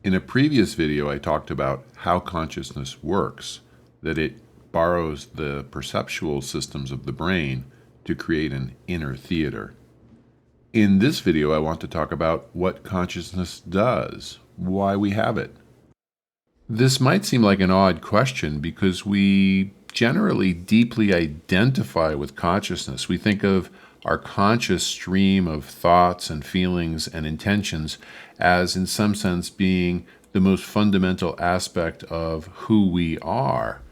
In a previous video, I talked about how consciousness works, that it borrows the perceptual systems of the brain to create an inner theater. In this video, I want to talk about what consciousness does, why we have it. This might seem like an odd question because we generally deeply identify with consciousness. We think of our conscious stream of thoughts and feelings and intentions as, in some sense, being the most fundamental aspect of who we are.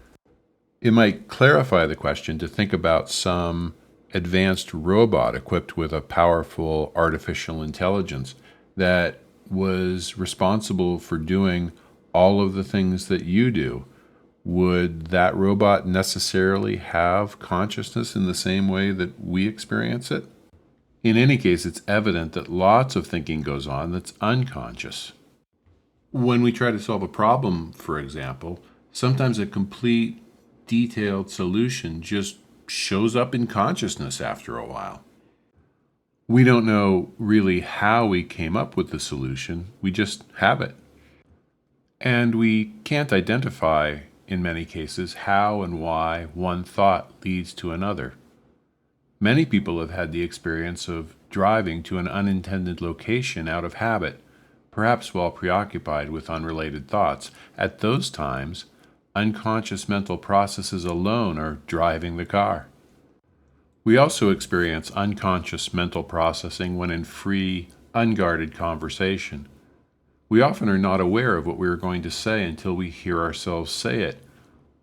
It might clarify the question to think about some advanced robot equipped with a powerful artificial intelligence that was responsible for doing all of the things that you do. Would that robot necessarily have consciousness in the same way that we experience it? In any case, it's evident that lots of thinking goes on that's unconscious. When we try to solve a problem, for example, sometimes a complete, detailed solution just shows up in consciousness after a while. We don't know really how we came up with the solution, we just have it. And we can't identify, in many cases, how and why one thought leads to another. Many people have had the experience of driving to an unintended location out of habit, perhaps while preoccupied with unrelated thoughts. At those times, unconscious mental processes alone are driving the car. We also experience unconscious mental processing when in free, unguarded conversation. We often are not aware of what we are going to say until we hear ourselves say it.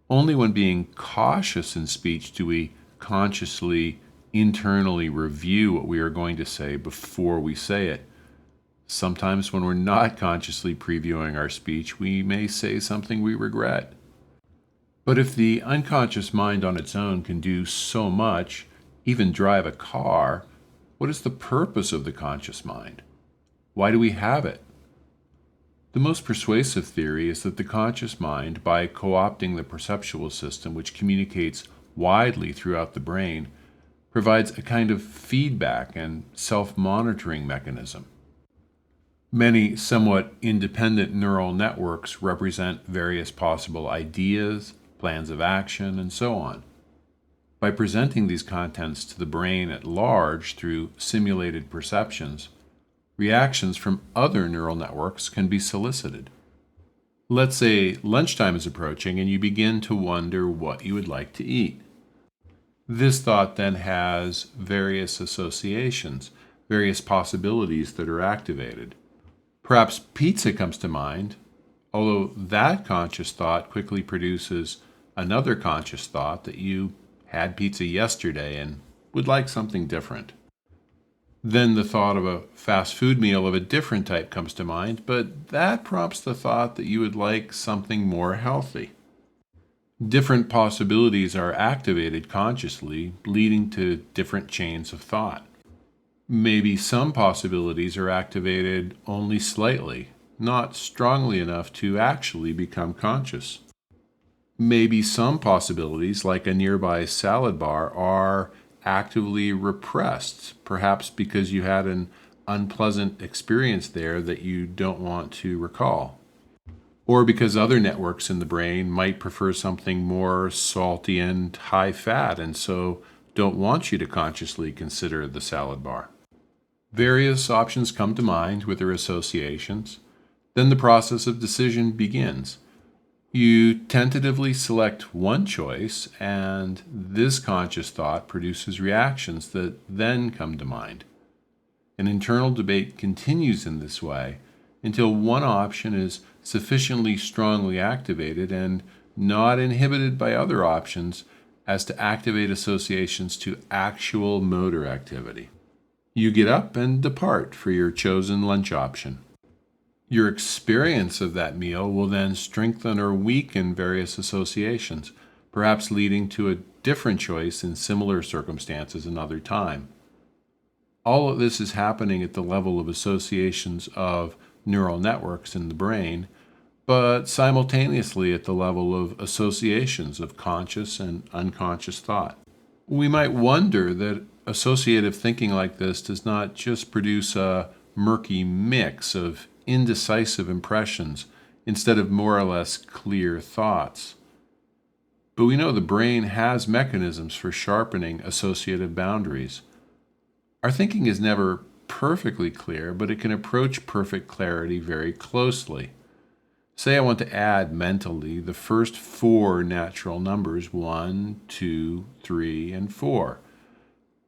Only when being cautious in speech do we consciously, internally review what we are going to say before we say it. Sometimes when we're not consciously previewing our speech, we may say something we regret. But if the unconscious mind on its own can do so much, even drive a car, what is the purpose of the conscious mind? Why do we have it? The most persuasive theory is that the conscious mind, by co-opting the perceptual system, which communicates widely throughout the brain, provides a kind of feedback and self-monitoring mechanism. Many somewhat independent neural networks represent various possible ideas, plans of action, and so on. By presenting these contents to the brain at large through simulated perceptions, reactions from other neural networks can be solicited. Let's say lunchtime is approaching and you begin to wonder what you would like to eat. This thought then has various associations, various possibilities that are activated. Perhaps pizza comes to mind, although that conscious thought quickly produces another conscious thought that you had pizza yesterday and would like something different. Then the thought of a fast food meal of a different type comes to mind, but that prompts the thought that you would like something more healthy. Different possibilities are activated consciously, leading to different chains of thought. Maybe some possibilities are activated only slightly, not strongly enough to actually become conscious. Maybe some possibilities, like a nearby salad bar, are actively repressed, perhaps because you had an unpleasant experience there that you don't want to recall, or because other networks in the brain might prefer something more salty and high fat and so don't want you to consciously consider the salad bar. Various options come to mind with their associations. Then the process of decision begins. You tentatively select one choice, and this conscious thought produces reactions that then come to mind. An internal debate continues in this way until one option is sufficiently strongly activated and not inhibited by other options as to activate associations to actual motor activity. You get up and depart for your chosen lunch option. Your experience of that meal will then strengthen or weaken various associations, perhaps leading to a different choice in similar circumstances another time. All of this is happening at the level of associations of neural networks in the brain, but simultaneously at the level of associations of conscious and unconscious thought. We might wonder that associative thinking like this does not just produce a murky mix of indecisive impressions instead of more or less clear thoughts. But we know the brain has mechanisms for sharpening associative boundaries. Our thinking is never perfectly clear, but it can approach perfect clarity very closely. Say I want to add mentally the first four natural numbers 1, 2, 3, and 4.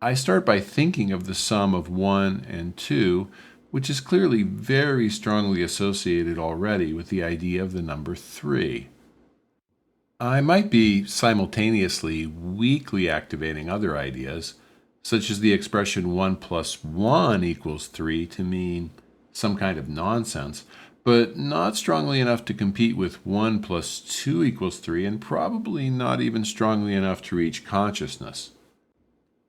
I start by thinking of the sum of 1 and 2, which is clearly very strongly associated already with the idea of the number 3. I might be simultaneously weakly activating other ideas, such as the expression 1 plus 1 equals 3 to mean some kind of nonsense, but not strongly enough to compete with 1 plus 2 equals 3, and probably not even strongly enough to reach consciousness.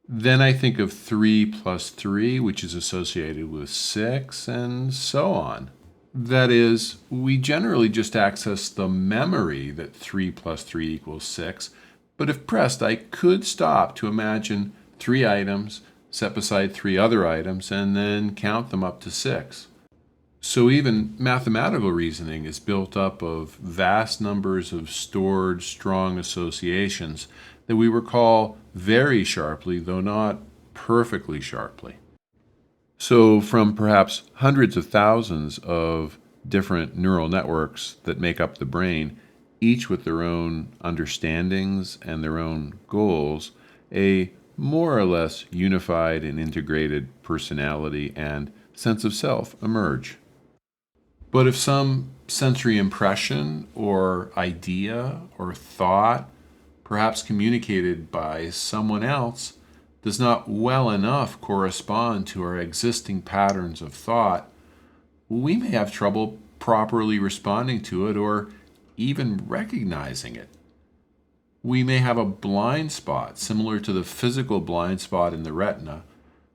Then I think of 3 plus 3, which is associated with 6, and so on. That is, we generally just access the memory that 3 plus 3 equals 6, but if pressed, I could stop to imagine 3 items, set beside 3 other items, and then count them up to 6. So even mathematical reasoning is built up of vast numbers of stored, strong associations that we recall very sharply, though not perfectly sharply. So from perhaps hundreds of thousands of different neural networks that make up the brain, each with their own understandings and their own goals, a more or less unified and integrated personality and sense of self emerge. But if some sensory impression or idea or thought, perhaps communicated by someone else, does not well enough correspond to our existing patterns of thought, we may have trouble properly responding to it or even recognizing it. We may have a blind spot similar to the physical blind spot in the retina,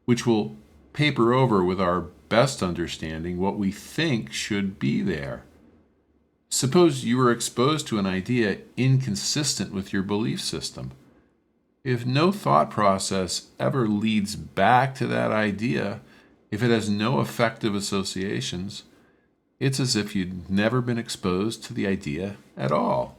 which will paper over with our best understanding what we think should be there. Suppose you were exposed to an idea inconsistent with your belief system. If no thought process ever leads back to that idea, if it has no effective associations, it's as if you'd never been exposed to the idea at all.